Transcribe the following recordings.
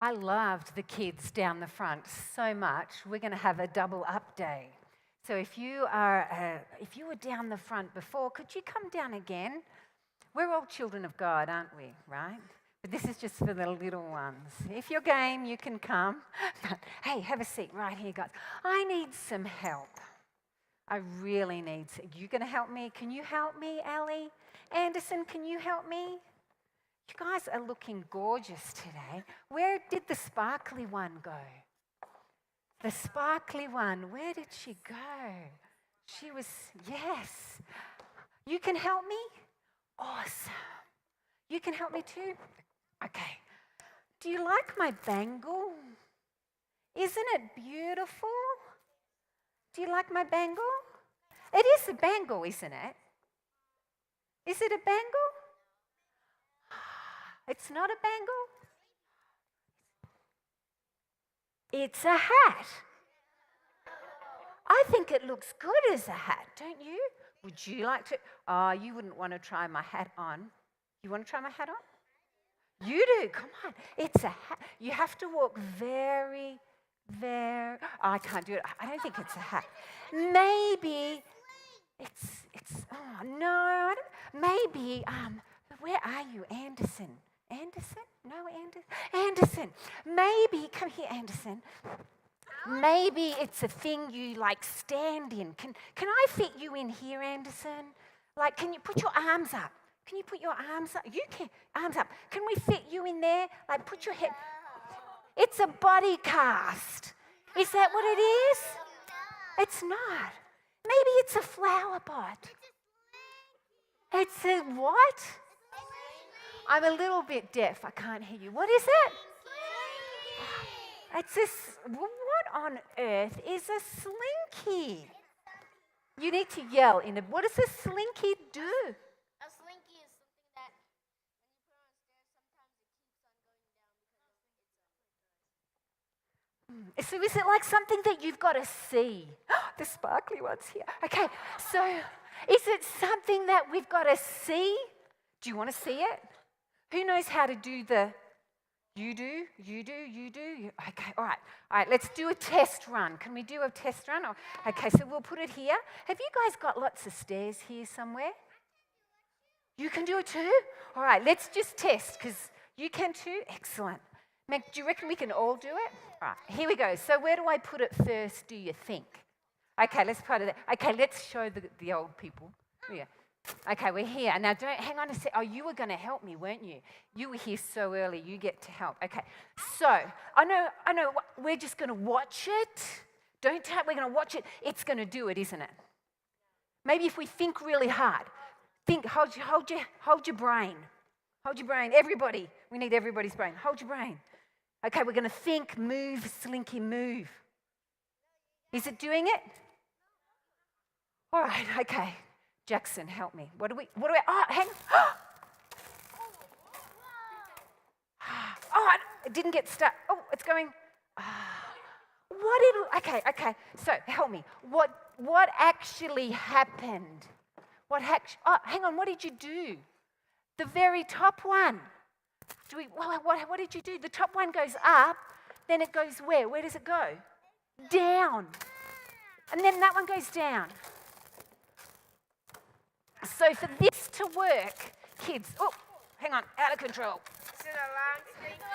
I loved the kids down the front so much. We're going to have a double up day. So if you were down the front before, could you come down again? We're all children of God, aren't we? Right? But this is just for the little ones. If you're game, you can come. But hey, have a seat right here, guys. I need some help. I really need. You going to help me? Can you help me, Allie? Anderson, can you help me? You guys are looking gorgeous today. Where did the sparkly one go? The sparkly one, where did she go? She was, yes. You can help me? Awesome. You can help me too? Okay. Do you like my bangle? Isn't it beautiful? Do you like my bangle? It is a bangle, isn't it? Is it a bangle? It's not a bangle? It's a hat. I think it looks good as a hat, don't you? Would you like to? Oh, you wouldn't want to try my hat on. You want to try my hat on? You do. Come on. It's a hat. You have to walk very, very. Oh, I can't do it. I don't think it's a hat. Maybe it's. Oh no. I don't, maybe. Where are you, Anderson? Anderson? No, Anderson. Maybe, come here, Anderson. Maybe it's a thing you like stand in. Can I fit you in here, Anderson? Like, can you put your arms up? Can you put your arms up? You can, arms up. Can we fit you in there? Like, put your head. It's a body cast. Is that what it is? It's not. Maybe it's a flower pot. It's a what? I'm a little bit deaf. I can't hear you. What is it? It's this. What on earth is a slinky? You need to yell in a. What does a slinky do? A slinky is something that when you put on a stair, sometimes it keeps on going down because it's So is it like something that you've got to see? The sparkly one's here. Okay, so is it something that we've got to see? Do you want to see it? Who knows how to do the, you do. Okay, all right, let's do a test run. Can we do a test run? Okay, so we'll put it here. Have you guys got lots of stairs here somewhere? You can do it too? All right, let's just test, because you can too. Excellent. Meg, do you reckon we can all do it? All right, here we go. So where do I put it first, do you think? Okay, let's put it there. Okay, let's show the old people. Yeah. Okay, we're here. Now, don't hang on a sec. Oh, you were going to help me, weren't you? You were here so early. You get to help. Okay, so I know. We're just going to watch it. Don't tell. We're going to watch it. It's going to do it, isn't it? Maybe if we think really hard. Think. Hold your brain. Hold your brain. Everybody. We need everybody's brain. Hold your brain. Okay, we're going to think. Move, Slinky, move. Is it doing it? All right. Okay. Jackson, help me. What do we, oh, hang on. Oh, it didn't get stuck. Oh, it's going. Okay. So help me. What actually happened? Oh, hang on. What did you do? The very top one. What did you do? The top one goes up, then it goes where? Where does it go? Down. And then that one goes down. So for this to work, kids, oh, hang on, out of control.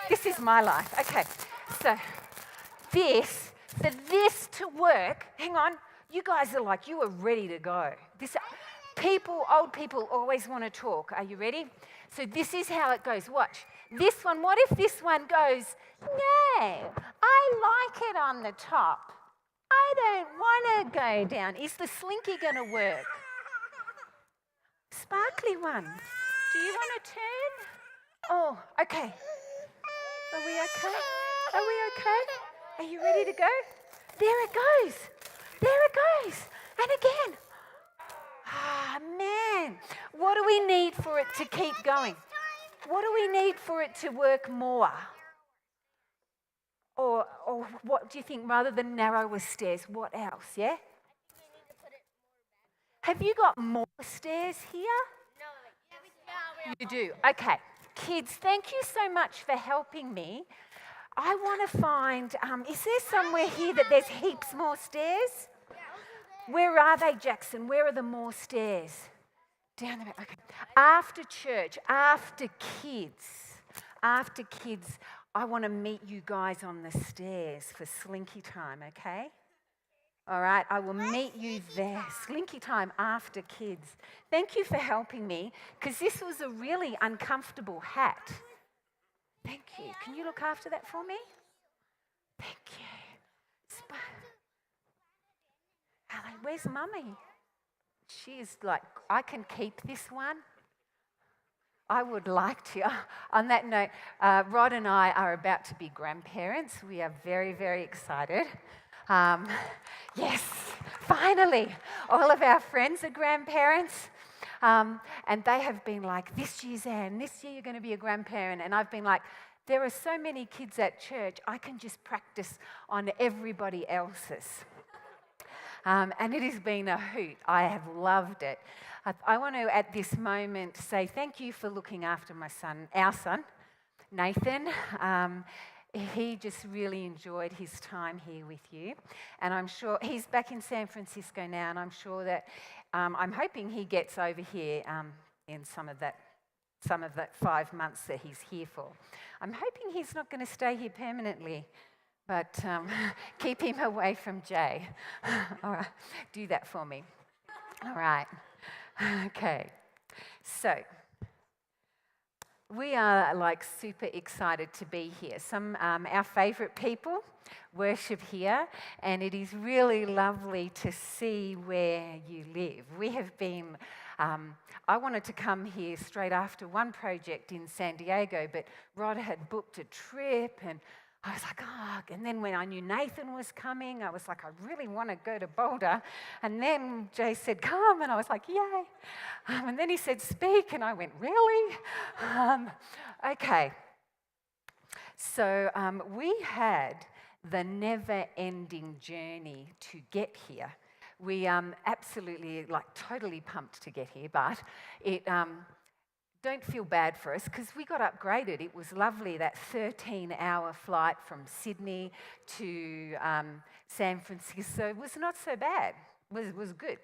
This is my life. Okay, so for this to work, hang on, you guys are like, you are ready to go. Old people always want to talk. Are you ready? So this is how it goes. Watch. This one, what if this one goes, no, I like it on the top. I don't want to go down. Is the slinky going to work? Sparkly one. Do you want to turn? Oh, okay. Are we okay? Are you ready to go? There it goes. And again. Ah, man. What do we need for it to keep going? What do we need for it to work more? Or what do you think, rather than narrower stairs, what else, yeah? Have you got more stairs here? No. You do? Okay. Kids, thank you so much for helping me. I want to find, is there somewhere here that there's heaps more stairs? Yeah, over there. Where are they, Jackson? Where are the more stairs? Down the back. Okay. After church, after kids, I want to meet you guys on the stairs for slinky time, okay? All right, I will meet you there. Slinky time after kids. Thank you for helping me, because this was a really uncomfortable hat. Thank you. Can you look after that for me? Thank you. Hallie, where's Mummy? She is like, I can keep this one. I would like to. On that note, Rod and I are about to be grandparents. We are very, very excited. Yes, finally, all of our friends are grandparents. And they have been like, this year, Zan, this year you're going to be a grandparent. And I've been like, there are so many kids at church, I can just practice on everybody else's. And it has been a hoot. I have loved it. I want to, at this moment, say thank you for looking after our son, Nathan. He just really enjoyed his time here with you. And I'm sure he's back in San Francisco now, and I'm sure that, I'm hoping he gets over here in some of that 5 months that he's here for. I'm hoping he's not going to stay here permanently. But keep him away from Jay. All right, do that for me. All right. Okay. So we are like super excited to be here. Our favourite people worship here, and it is really lovely to see where you live. We have been. I wanted to come here straight after one project in San Diego, but Rod had booked a trip, and I was like, and then when I knew Nathan was coming, I was like, I really want to go to Boulder. And then Jay said, come, and I was like, yay. And then he said, speak, and I went, really? Okay. So we had the never-ending journey to get here. We absolutely, totally pumped to get here, but it... Don't feel bad for us because we got upgraded. It was lovely, that 13-hour flight from Sydney to San Francisco. It was not so bad. It was good.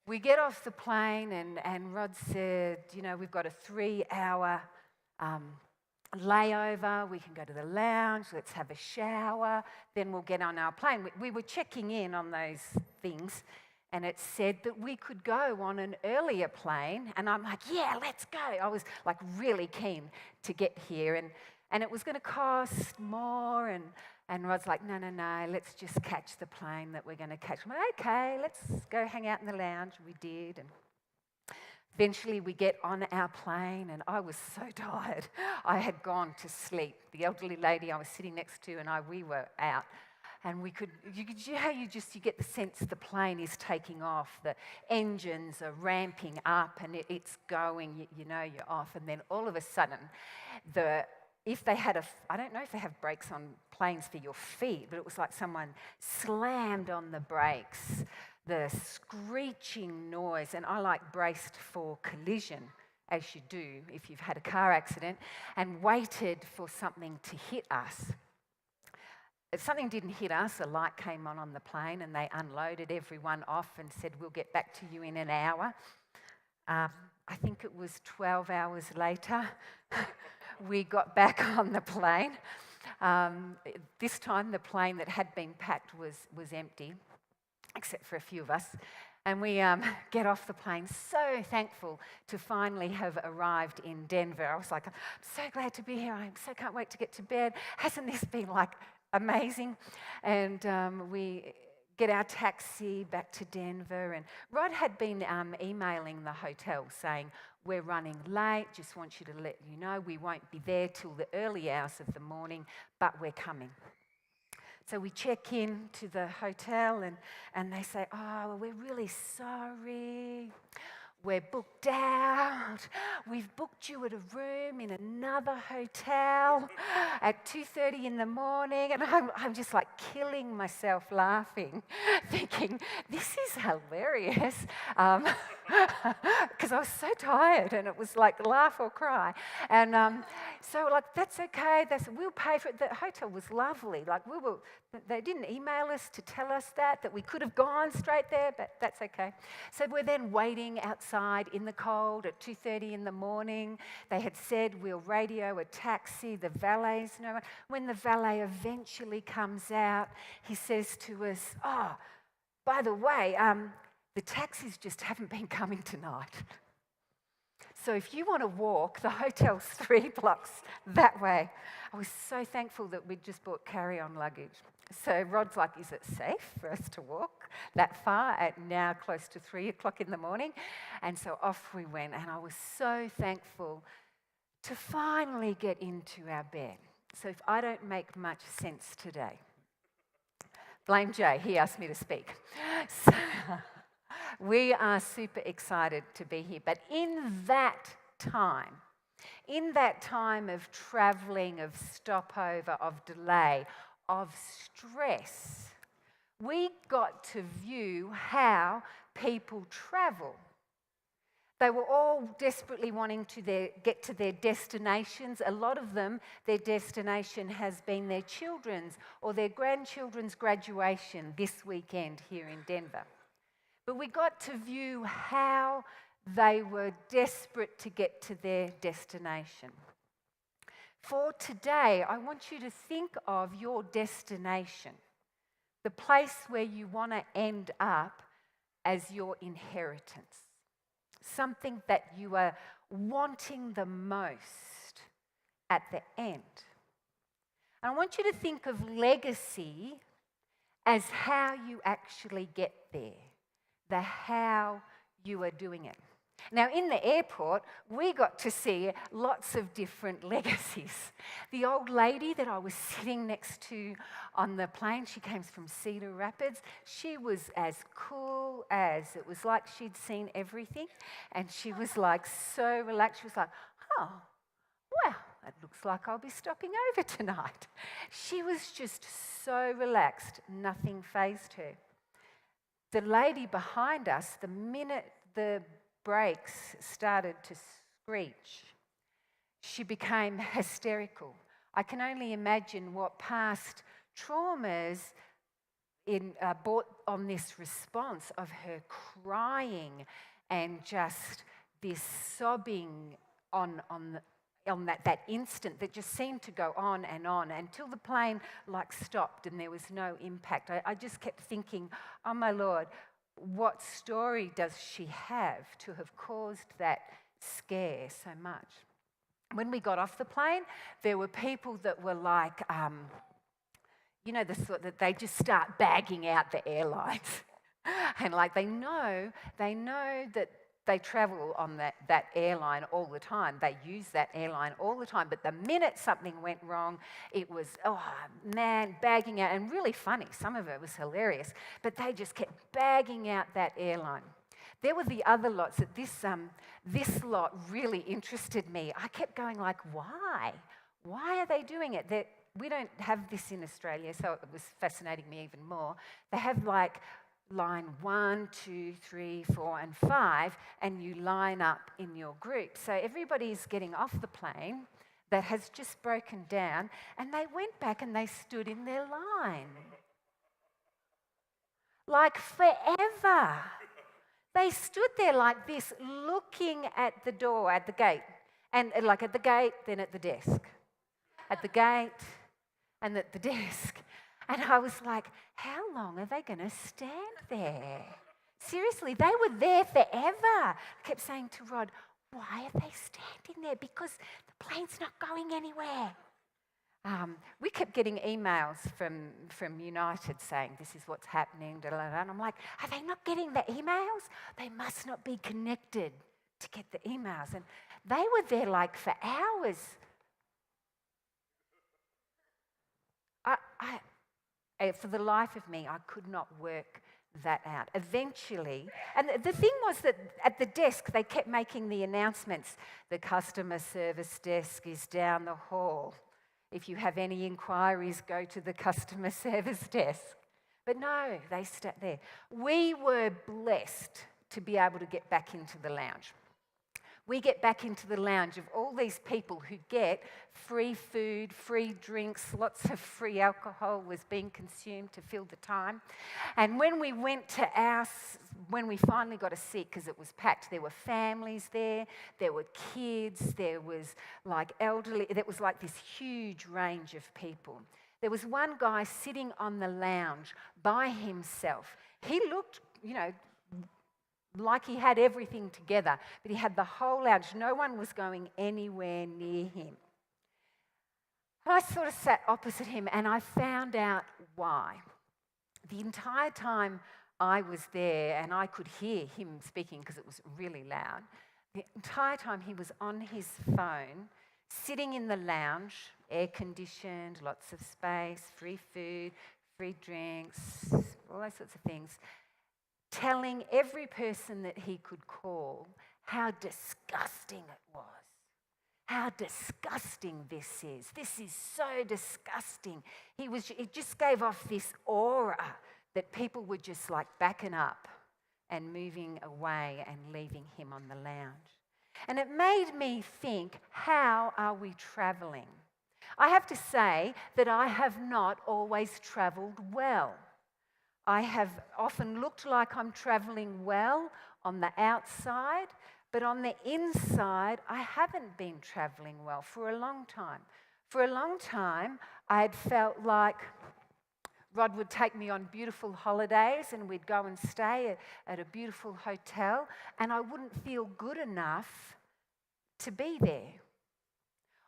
We get off the plane and Rod said, we've got a 3-hour layover. We can go to the lounge. Let's have a shower. Then we'll get on our plane. We were checking in on those things. And it said that we could go on an earlier plane. And I'm like, yeah, let's go. I was really keen to get here. And it was going to cost more. And Rod's like, no, let's just catch the plane that we're going to catch. I'm like, okay, let's go hang out in the lounge. We did. And eventually we get on our plane. And I was so tired. I had gone to sleep. The elderly lady I was sitting next to and we were out. And you get the sense the plane is taking off, the engines are ramping up and it's going, you're off. And then all of a sudden, if they had I don't know if they have brakes on planes for your feet, but it was like someone slammed on the brakes, the screeching noise. And I braced for collision, as you do if you've had a car accident, and waited for something to hit us. If something didn't hit us, a light came on the plane and they unloaded everyone off and said, we'll get back to you in an hour. I think it was 12 hours later, we got back on the plane. This time the plane that had been packed was empty, except for a few of us. And we get off the plane, so thankful to finally have arrived in Denver. I was like, I'm so glad to be here. I can't wait to get to bed. Hasn't this been amazing? And we get our taxi back to Denver. And Rod had been emailing the hotel saying, we're running late, just want you to let you know we won't be there till the early hours of the morning, but we're coming. So we check in to the hotel and they say, we're really sorry. We're booked out. We've booked you at a room in another hotel at 2:30 in the morning. And I'm just killing myself laughing, thinking, this is hilarious. because I was so tired and it was like laugh or cry. And so like, that's okay. They said, we'll pay for it. The hotel was lovely. Like they didn't email us to tell us that we could have gone straight there, but that's okay. So we're then waiting outside in the cold at 2:30 in the morning. They had said we'll radio a taxi. The valet's no one. When the valet eventually comes out, he says to us, oh, by the way, the taxis just haven't been coming tonight. So if you want to walk, the hotel's 3 blocks that way. I was so thankful that we'd just bought carry-on luggage. So Rod's like, is it safe for us to walk that far at now close to 3 o'clock in the morning? And so off we went, and I was so thankful to finally get into our bed. So if I don't make much sense today, blame Jay, he asked me to speak. So we are super excited to be here. But in that time of travelling, of stopover, of delay, of stress, we got to view how people travel. They were all desperately wanting to get to their destinations. A lot of them, their destination has been their children's or their grandchildren's graduation this weekend here in Denver. But we got to view how they were desperate to get to their destination. For today, I want you to think of your destination, the place where you want to end up as your inheritance. Something that you are wanting the most at the end. And I want you to think of legacy as how you actually get there, the how you are doing it. Now, in the airport, we got to see lots of different legacies. The old lady that I was sitting next to on the plane, she came from Cedar Rapids. She was as cool as, it was like she'd seen everything. And she was like so relaxed. She was like, oh, well, it looks like I'll be stopping over tonight. She was just so relaxed, nothing fazed her. The lady behind us, the minute the brakes started to screech, she became hysterical. I can only imagine what past traumas brought on this response of her crying and just this sobbing on that instant that just seemed to go on until the plane stopped and there was no impact. I just kept thinking, oh my Lord, what story does she have to have caused that scare so much? When we got off the plane, there were people that were like, the sort that they just start bagging out the airlines. And they know that they travel on that airline all the time. They use that airline all the time. But the minute something went wrong, it was, oh man, bagging out. And really funny. Some of it was hilarious. But they just kept bagging out that airline. There were the other lots that this lot really interested me. I kept going why? Why are they doing it? We don't have this in Australia, so it was fascinating me even more. They have line 1, 2, 3, 4, and 5, and you line up in your group. So everybody's getting off the plane that has just broken down, and they went back and they stood in their line. Forever. They stood there like this, looking at the door, at the gate, and at the gate, then at the desk. At the gate, and at the desk. And I was like, how long are they going to stand there? Seriously, they were there forever. I kept saying to Rod, why are they standing there? Because the plane's not going anywhere. We kept getting emails from United saying, this is what's happening, da, da, da. And I'm like, are they not getting the emails? They must not be connected to get the emails. And they were there for hours. For the life of me, I could not work that out. Eventually, and the thing was that at the desk, they kept making the announcements. The customer service desk is down the hall. If you have any inquiries, go to the customer service desk. But no, they sat there. We were blessed to be able to get back into the lounge. We get back into the lounge of all these people who get free food, free drinks, lots of free alcohol was being consumed to fill the time. And when we went to when we finally got a seat, because it was packed, there were families there were kids, there was like elderly, there was like this huge range of people. There was one guy sitting on the lounge by himself. He looked, like he had everything together, but he had the whole lounge. No one was going anywhere near him. I sort of sat opposite him and I found out why. The entire time I was there, and I could hear him speaking because it was really loud, the entire time he was on his phone, sitting in the lounge, air-conditioned, lots of space, free food, free drinks, all those sorts of things, telling every person that he could call how disgusting it was. How disgusting this is. This is so disgusting. It just gave off this aura that people were just like backing up and moving away and leaving him on the lounge. And it made me think, how are we travelling? I have to say that I have not always travelled well. I have often looked like I'm travelling well on the outside, but on the inside, I haven't been travelling well for a long time. For a long time, I had felt like Rod would take me on beautiful holidays and we'd go and stay at a beautiful hotel, and I wouldn't feel good enough to be there.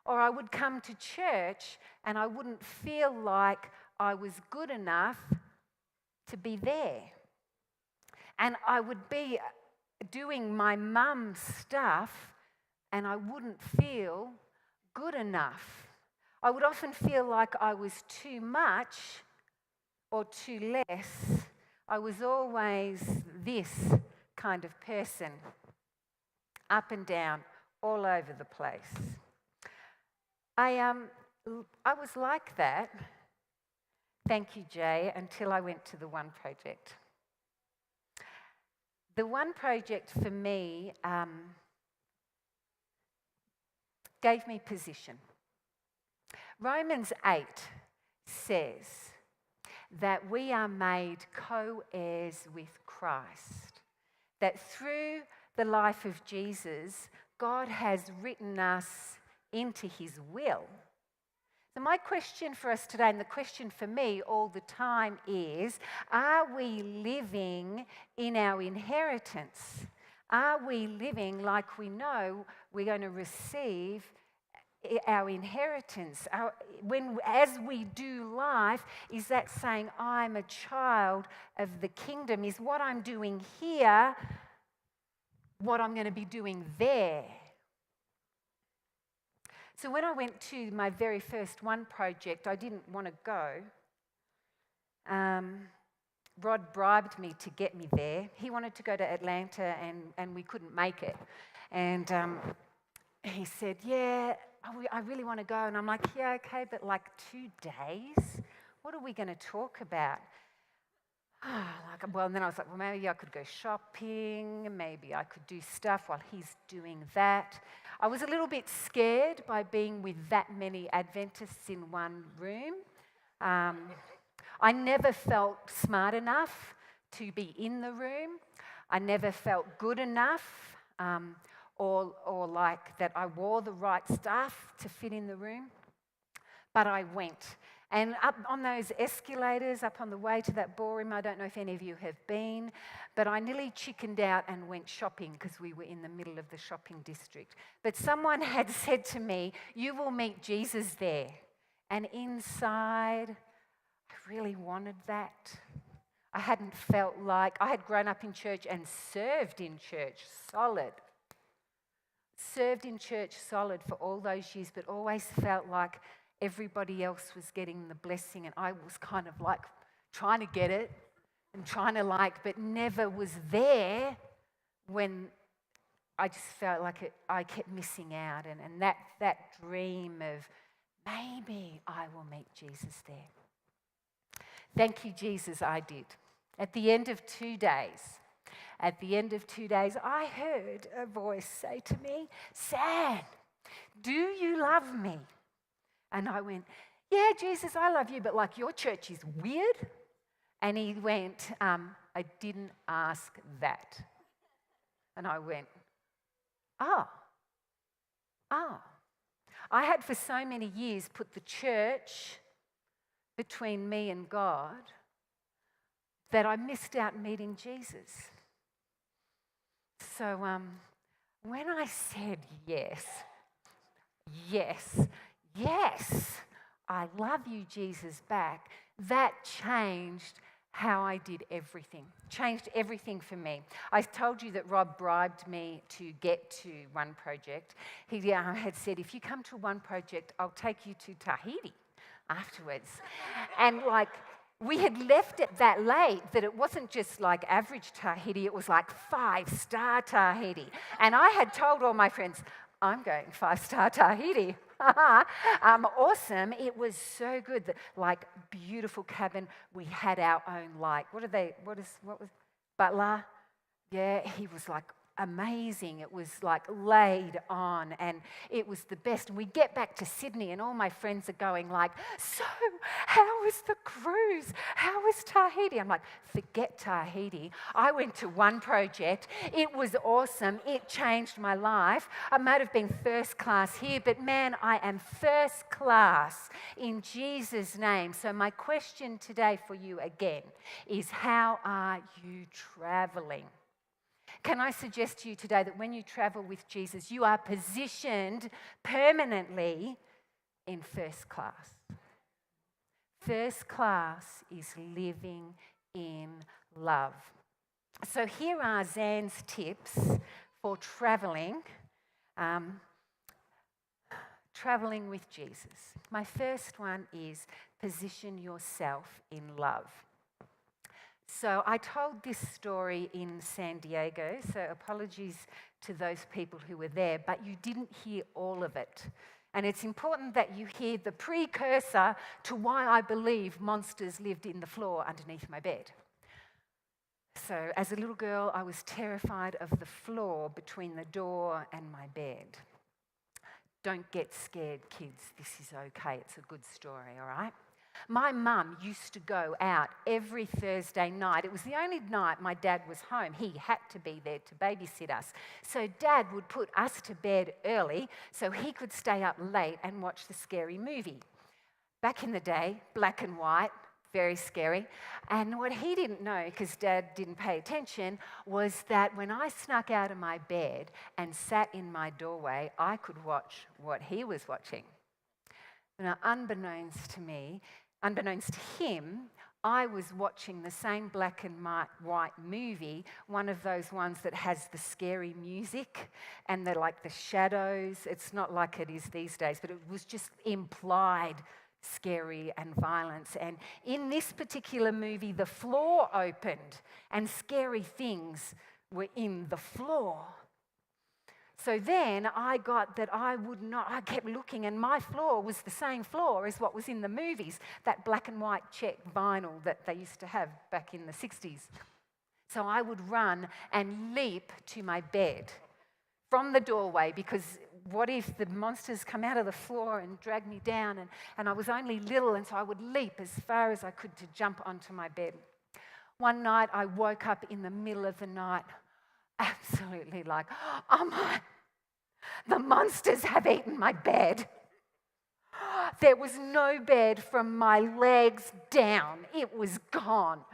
Or I would come to church and I wouldn't feel like I was good enough to be there. And I would be doing my mum's stuff and I wouldn't feel good enough. I would often feel like I was too much or too less. I was always this kind of person, up and down, all over the place. I was like that, thank you, Jay, until I went to the One Project. The One Project for me gave me position. Romans 8 says that we are made co-heirs with Christ, that through the life of Jesus, God has written us into his will. So my question for us today, and the question for me all the time is, are we living in our inheritance? Are we living like we know we're going to receive our inheritance? As we do life, is that saying, I'm a child of the kingdom? Is what I'm doing here what I'm going to be doing there? So when I went to my very first One Project, I didn't want to go. Rod bribed me to get me there. He wanted to go to Atlanta and we couldn't make it. And he said, yeah, I really want to go. And I'm like, yeah, okay, but like 2 days? What are we going to talk about? And then I was like, well, maybe I could go shopping, maybe I could do stuff while he's doing that. I was a little bit scared by being with that many Adventists in one room. I never felt smart enough to be in the room. I never felt good enough or like that I wore the right stuff to fit in the room. But I went. And up on those escalators, up on the way to that ballroom, I don't know if any of you have been, but I nearly chickened out and went shopping because we were in the middle of the shopping district. But someone had said to me, you will meet Jesus there. And inside, I really wanted that. I hadn't felt like, I had grown up in church and served in church, solid. Served in church solid for all those years, but always felt like everybody else was getting the blessing and I was kind of like trying to get it and trying to but never was there when I just felt like I kept missing out. And that dream of maybe I will meet Jesus there. Thank you, Jesus, I did. At the end of 2 days, At the end of 2 days, I heard a voice say to me, "Zan, do you love me?" And I went, "Yeah, Jesus, I love you, but like your church is weird." And he went, "I didn't ask that." And I went, "Oh. I had for so many years put the church between me and God that I missed out meeting Jesus." So when I said yes, I love you, Jesus, back, that changed how I did everything, changed everything for me. I told you that Rob bribed me to get to One Project. He had said, "If you come to One Project, I'll take you to Tahiti afterwards." And we had left it that late that it wasn't just like average Tahiti, it was like 5-star Tahiti. And I had told all my friends, "I'm going 5-star Tahiti." Awesome. It was so good. Beautiful cabin. We had our own, what was butler? Yeah, he was amazing. It was laid on and it was the best. And we get back to Sydney and all my friends are going "So, how was the cruise? How was Tahiti?" I'm like, "Forget Tahiti. I went to One Project. It was awesome. It changed my life. I might have been first class here, but man, I am first class in Jesus' name." So my question today for you again is, how are you traveling? Can I suggest to you today that when you travel with Jesus, you are positioned permanently in first class? First class is living in love. So here are Zan's tips for traveling with Jesus. My first one is position yourself in love. So I told this story in San Diego, so apologies to those people who were there, but you didn't hear all of it. And it's important that you hear the precursor to why I believe monsters lived in the floor underneath my bed. So as a little girl, I was terrified of the floor between the door and my bed. Don't get scared, kids. This is okay. It's a good story, all right? My mum used to go out every Thursday night. It was the only night my dad was home. He had to be there to babysit us. So Dad would put us to bed early so he could stay up late and watch the scary movie. Back in the day, black and white, very scary. And what he didn't know, because Dad didn't pay attention, was that when I snuck out of my bed and sat in my doorway, I could watch what he was watching. Now, unbeknownst to him, I was watching the same black and white movie, one of those ones that has the scary music and the shadows. It's not like it is these days, but it was just implied scary and violence. And in this particular movie, the floor opened and scary things were in the floor. So then I got that I kept looking and my floor was the same floor as what was in the movies, that black and white check vinyl that they used to have back in the 60s. So I would run and leap to my bed from the doorway, because what if the monsters come out of the floor and drag me down? And I was only little, and so I would leap as far as I could to jump onto my bed. One night I woke up in the middle of the night, absolutely "Oh my, the monsters have eaten my bed." There was no bed from my legs down. It was gone.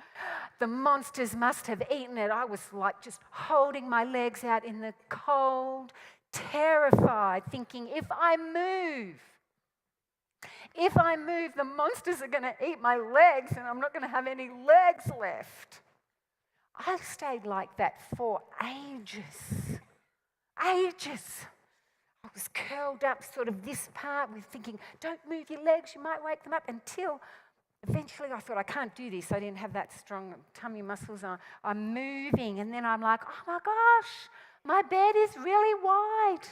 The monsters must have eaten it. I was just holding my legs out in the cold, terrified, thinking if I move, the monsters are going to eat my legs and I'm not going to have any legs left. I stayed like that for ages. I was curled up sort of this part with thinking, don't move your legs, you might wake them up, until eventually I thought, I can't do this. I didn't have that strong tummy muscles. I'm moving, and then I'm like, oh my gosh, my bed is really wide.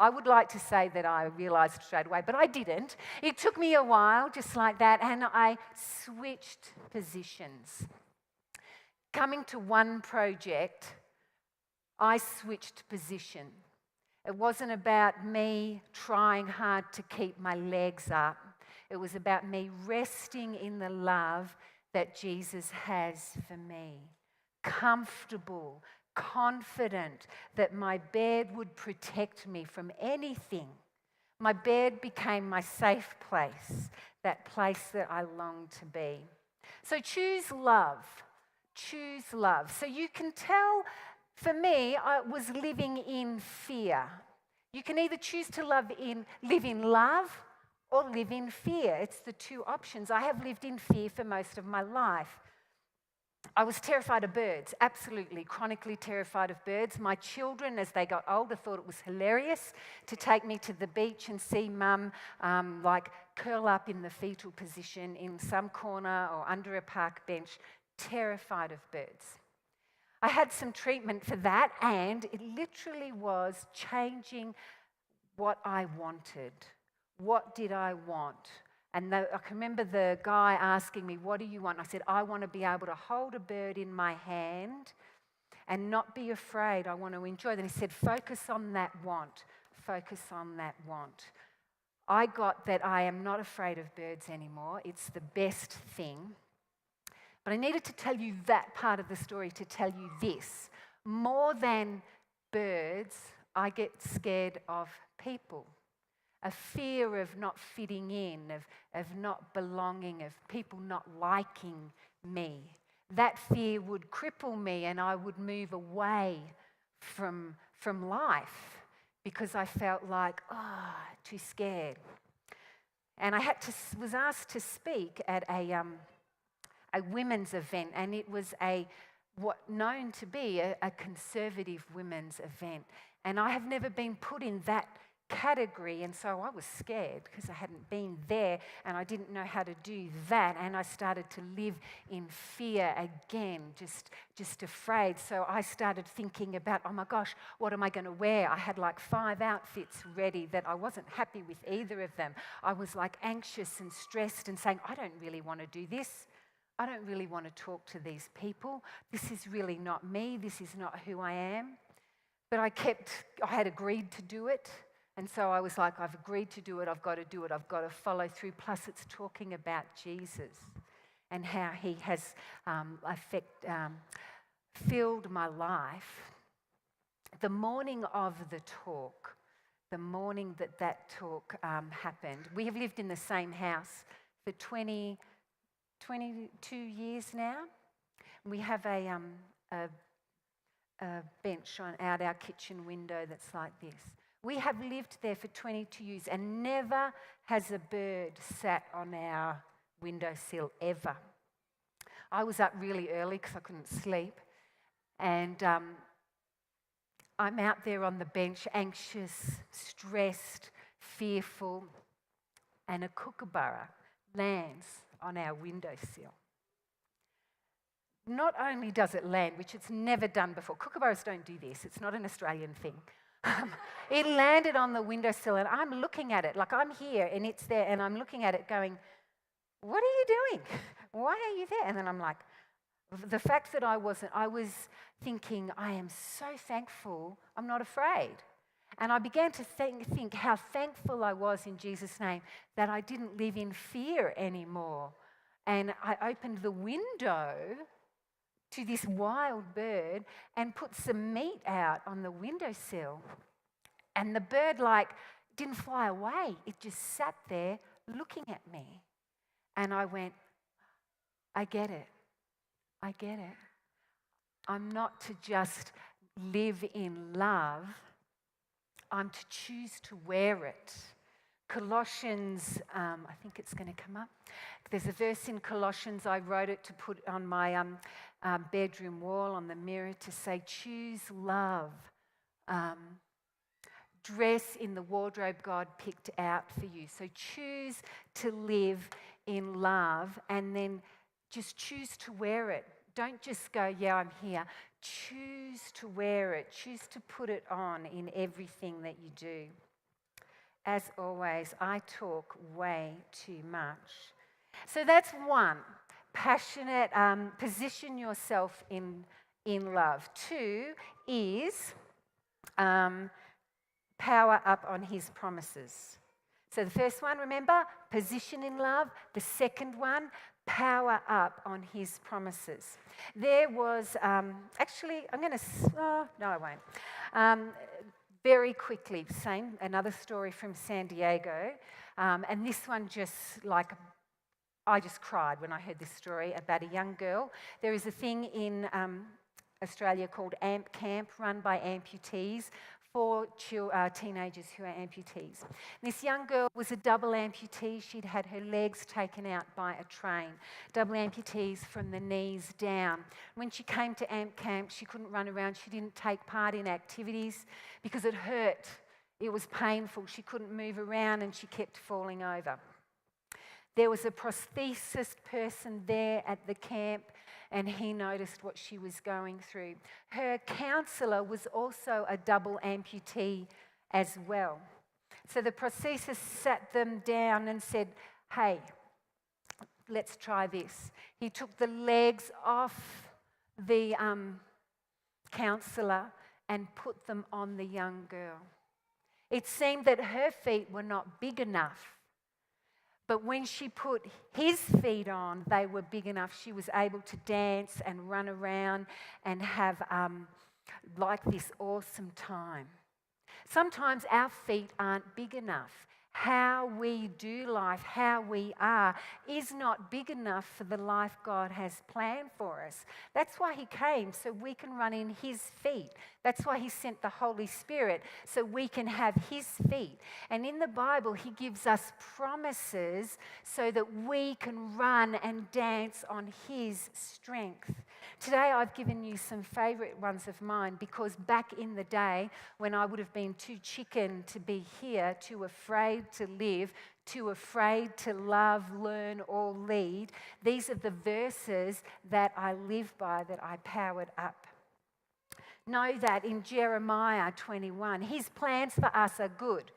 I would like to say that I realised straight away, but I didn't. It took me a while, just like that, and I switched positions. Coming to one project, I switched position. It wasn't about me trying hard to keep my legs up. It was about me resting in the love that Jesus has for me. Comfortable, confident that my bed would protect me from anything. My bed became my safe place, that place that I longed to be. So choose love. Choose love. So you can tell, for me, I was living in fear. You can either choose to live in love or live in fear. It's the two options. I have lived in fear for most of my life. I was terrified of birds, absolutely, chronically terrified of birds. My children, as they got older, thought it was hilarious to take me to the beach and see mum curl up in the fetal position in some corner or under a park bench, terrified of birds. I had some treatment for that, and it literally was changing what I wanted. What did I want? And I can remember the guy asking me, what do you want? I said, I want to be able to hold a bird in my hand and not be afraid. I want to enjoy it. And he said, focus on that want. Focus on that want. I got that I am not afraid of birds anymore. It's the best thing. But I needed to tell you that part of the story to tell you this. More than birds, I get scared of people. A fear of not fitting in, of not belonging, of people not liking me. That fear would cripple me and I would move away from life because I felt like, too scared. And I was asked to speak at a women's event, and it was what known to be a conservative women's event. And I have never been put in that category, and so I was scared because I hadn't been there and I didn't know how to do that, and I started to live in fear again, just afraid. So I started thinking about, oh my gosh, what am I going to wear? I had like 5 outfits ready that I wasn't happy with either of them. I was like anxious and stressed and saying, I don't really want to do this. I don't really want to talk to these people. This is really not me. This is not who I am. But I had agreed to do it. And so I was like, I've agreed to do it. I've got to do it. I've got to follow through. Plus, it's talking about Jesus and how he has filled my life. The morning of the talk, the morning that talk happened, we have lived in the same house for 22 years now. We have a bench out our kitchen window that's like this. We have lived there for 22 years and never has a bird sat on our windowsill ever. I was up really early because I couldn't sleep, and I'm out there on the bench, anxious, stressed, fearful, and a kookaburra lands on our windowsill. Not only does it land, which it's never done before. Kookaburras don't do this. It's not an Australian thing. It landed on the windowsill and I'm looking at it, like I'm here and it's there and I'm looking at it going, what are you doing? Why are you there? And then I'm like, the fact that I was thinking, I am so thankful I'm not afraid. And I began to think how thankful I was in Jesus' name that I didn't live in fear anymore. And I opened the window to this wild bird and put some meat out on the windowsill. And the bird didn't fly away. It just sat there looking at me. And I went, I get it. I get it. I'm not to just live in love. I'm to choose to wear it. Colossians, I think it's going to come up. There's a verse in Colossians, I wrote it to put on my bedroom wall, on the mirror, to say, choose love. Dress in the wardrobe God picked out for you. So choose to live in love and then just choose to wear it. Don't just go, yeah, I'm here. Choose to wear it. Choose to put it on in everything that you do. as always, I talk way too much. So that's one, passionate, position yourself in love. Two is power up on his promises. So the first one, remember, position in love. The second one, power up on his promises. There was, actually, I'm going to, no, I won't. Very quickly, another story from San Diego. And this one I just cried when I heard this story about a young girl. There is a thing in Australia called AMP Camp, run by amputees, for teenagers who are amputees. This young girl was a double amputee. She'd had her legs taken out by a train, double amputees from the knees down. When she came to AMP Camp, she couldn't run around. She didn't take part in activities because it hurt. It was painful. She couldn't move around and she kept falling over. There was a prosthesis person there at the camp, and he noticed what she was going through. Her counsellor was also a double amputee as well. So the prosthesis sat them down and said, hey, let's try this. He took the legs off the counsellor and put them on the young girl. It seemed that her feet were not big enough. But when she put his feet on, they were big enough. She was able to dance and run around and have like this awesome time. Sometimes our feet aren't big enough. How we do life, how we are, is not big enough for the life God has planned for us. That's why he came, so we can run in his feet. That's why he sent the Holy Spirit, so we can have his feet. And in the Bible, he gives us promises so that we can run and dance on his strength. Today, I've given you some favourite ones of mine because back in the day, when I would have been too chicken to be here, too afraid to live, too afraid to love, learn, or lead, these are the verses that I live by, that I powered up. Know that in Jeremiah 21, his plans for us are good.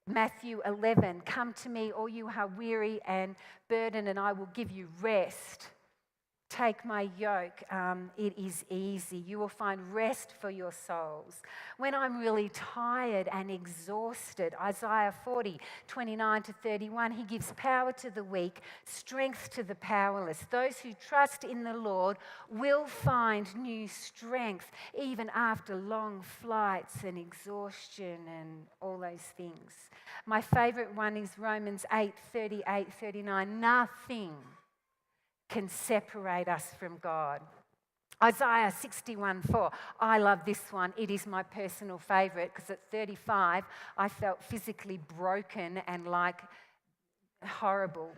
Matthew 11, come to me, all you who are weary and burdened, and I will give you rest. Take my yoke, it is easy. You will find rest for your souls. When I'm really tired and exhausted, Isaiah 40, 29 to 31, he gives power to the weak, strength to the powerless. Those who trust in the Lord will find new strength, even after long flights and exhaustion and all those things. My favourite one is Romans 8, 38, 39. Nothing can separate us from God. Isaiah 61:4. I love this one. It is my personal favourite because at 35, I felt physically broken and like horrible.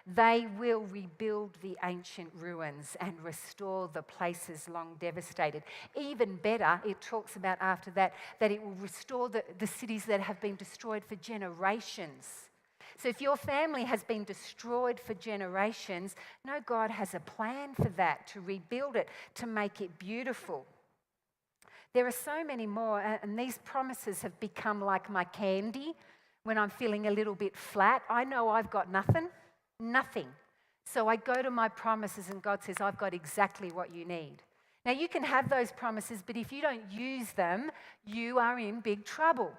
They will rebuild the ancient ruins and restore the places long devastated. Even better, it talks about after that it will restore the cities that have been destroyed for generations. So if your family has been destroyed for generations, know God has a plan for that, to rebuild it, to make it beautiful. There are so many more, and these promises have become like my candy when I'm feeling a little bit flat. I know I've got nothing. So I go to my promises and God says, I've got exactly what you need. Now you can have those promises, but if you don't use them, you are in big trouble.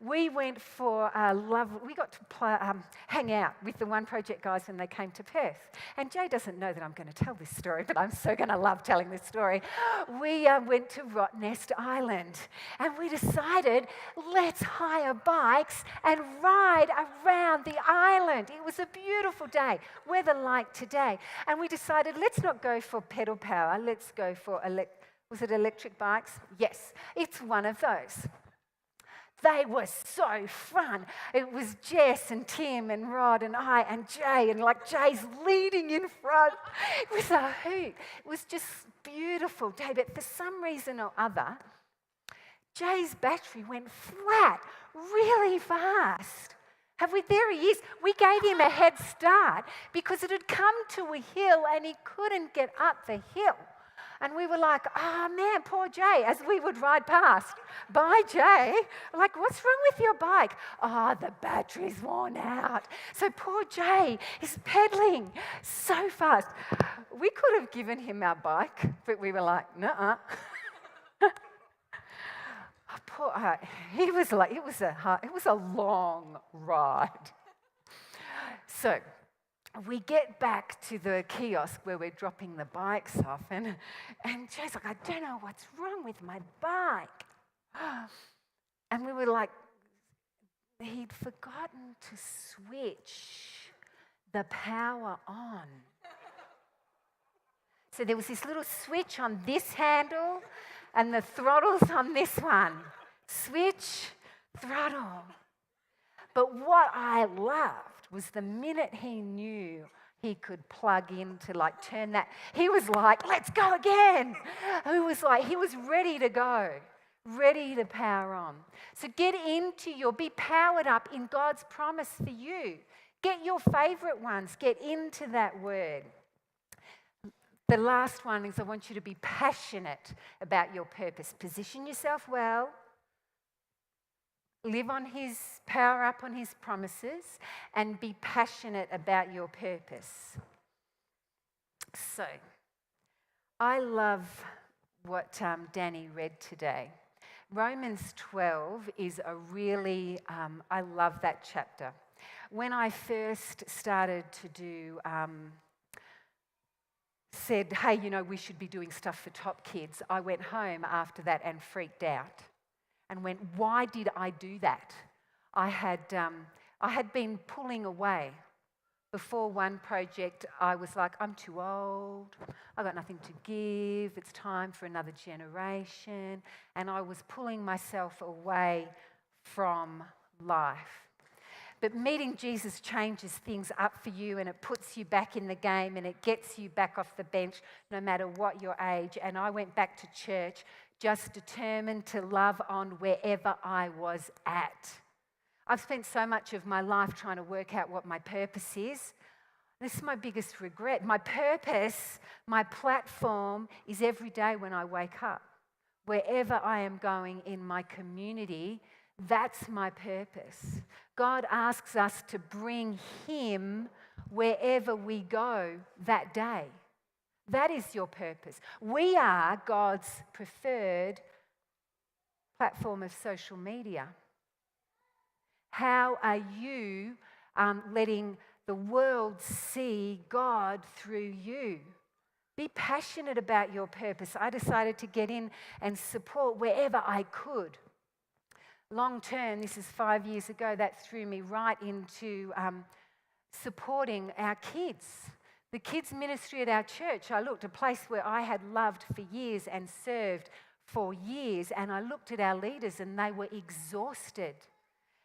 We went for we got to hang out with the One Project guys when they came to Perth. And Jay doesn't know that I'm going to tell this story, but I'm so going to love telling this story. We went to Rottnest Island and we decided, let's hire bikes and ride around the island. It was a beautiful day, weather like today. And we decided, let's not go for pedal power, let's go for was it electric bikes? Yes, it's one of those. They were so fun. It was Jess and Tim and Rod and I and Jay, and like Jay's leading in front. It was a hoot. It was just beautiful day, but for some reason or other, Jay's battery went flat really fast. There he is. We gave him a head start because it had come to a hill and he couldn't get up the hill. And we were like, oh man, poor Jay, as we would ride past. Bye, Jay. Like, what's wrong with your bike? Oh, the battery's worn out. So poor Jay is pedaling so fast. We could have given him our bike, but we were like, nuh-uh. He was like, it was a long ride. So we get back to the kiosk where we're dropping the bikes off, and Jay's like, I don't know what's wrong with my bike. And we were like, he'd forgotten to switch the power on. So there was this little switch on this handle, and the throttle's on this one. Switch, throttle. But what I loved was the minute he knew he could plug in to like turn that, he was like, let's go again. He was ready to go, ready to power on. So be powered up in God's promise for you. Get your favorite ones, get into that word. The last one is I want you to be passionate about your purpose. Position yourself well. Live on power up on his promises, and be passionate about your purpose. So, I love what Danny read today. Romans 12 is a really, I love that chapter. When I first started to do, said, hey, we should be doing stuff for top kids, I went home after that and freaked out. And went, why did I do that? I had been pulling away. Before one project, I was like, I'm too old. I got nothing to give. It's time for another generation. And I was pulling myself away from life. But meeting Jesus changes things up for you, and it puts you back in the game, and it gets you back off the bench no matter what your age. And I went back to church just determined to love on wherever I was at. I've spent so much of my life trying to work out what my purpose is. This is my biggest regret. My purpose, my platform is every day when I wake up. Wherever I am going in my community, that's my purpose. God asks us to bring him wherever we go that day. That is your purpose. We are God's preferred platform of social media. How are you letting the world see God through you? Be passionate about your purpose. I decided to get in and support wherever I could. Long term, this is 5 years ago, that threw me right into supporting our kids. The kids' ministry at our church, I looked, a place where I had loved for years and served for years, and I looked at our leaders and they were exhausted.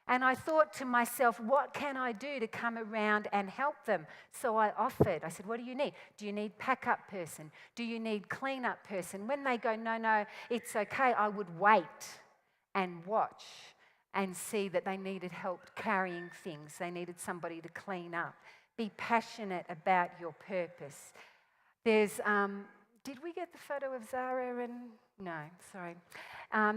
And I thought to myself, what can I do to come around and help them? So I offered. I said, what do you need? Do you need pack-up person? Do you need clean-up person? When they go, no, it's okay, I would wait and watch and see that they needed help carrying things. They needed somebody to clean up. Be passionate about your purpose. There's, did we get the photo of Zara and, no, sorry.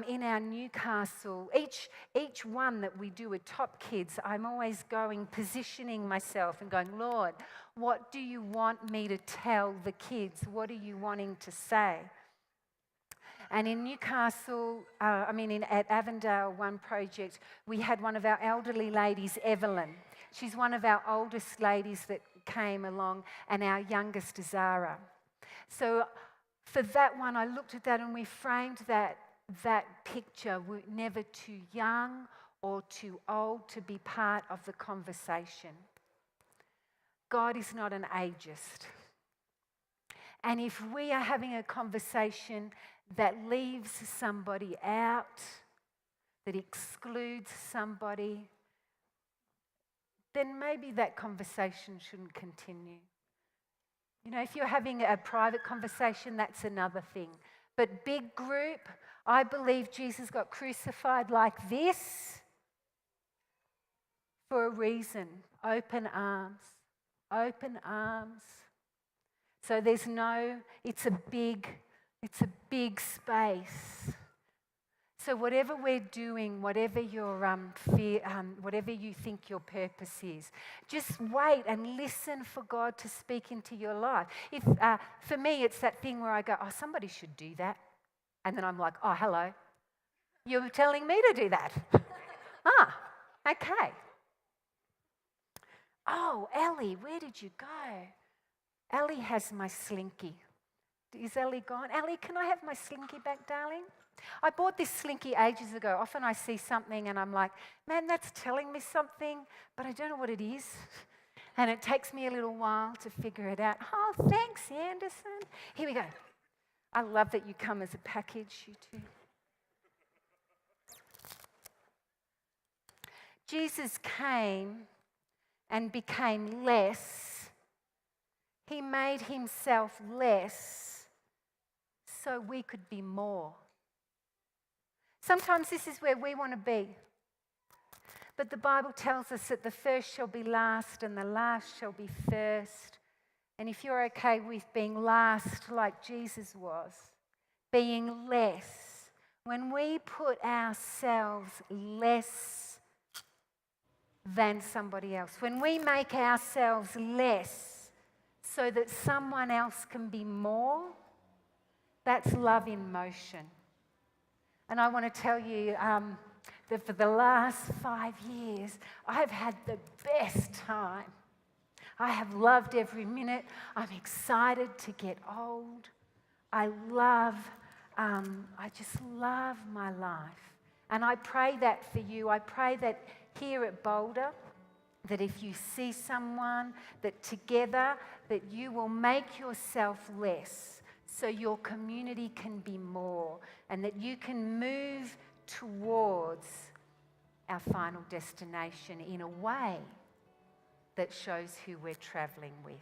In our Newcastle, each one that we do with Top Kids, I'm always positioning myself and going, Lord, what do you want me to tell the kids? What are you wanting to say? And in Newcastle, at Avondale, one project, we had one of our elderly ladies, Evelyn. She's one of our oldest ladies that came along, and our youngest, Zara. So for that one, I looked at that and we framed that picture. We're never too young or too old to be part of the conversation. God is not an ageist. And if we are having a conversation that leaves somebody out, that excludes somebody, then maybe that conversation shouldn't continue. If you're having a private conversation, that's another thing. But big group, I believe Jesus got crucified like this for a reason. Open arms. Open arms. So it's a big It's a big space. So whatever we're doing, whatever your whatever you think your purpose is, just wait and listen for God to speak into your life. If for me, it's that thing where I go, oh, somebody should do that, and then I'm like, oh, hello, you're telling me to do that. Okay. Oh, Ellie, where did you go? Ellie has my slinky. Is Ellie gone? Ellie, can I have my slinky back, darling? I bought this slinky ages ago. Often I see something and I'm like, man, that's telling me something, but I don't know what it is. And it takes me a little while to figure it out. Oh, thanks, Anderson. Here we go. I love that you come as a package, you two. Jesus came and became less. He made himself less so we could be more. Sometimes this is where we want to be. But the Bible tells us that the first shall be last and the last shall be first. And if you're okay with being last like Jesus was, being less, when we put ourselves less than somebody else, when we make ourselves less so that someone else can be more, that's love in motion. And I want to tell you that for the last 5 years, I've had the best time. I have loved every minute. I'm excited to get old. I just love my life. And I pray that for you. I pray that here at Boulder, that if you see someone, that together, that you will make yourself less so your community can be more, and that you can move towards our final destination in a way that shows who we're traveling with.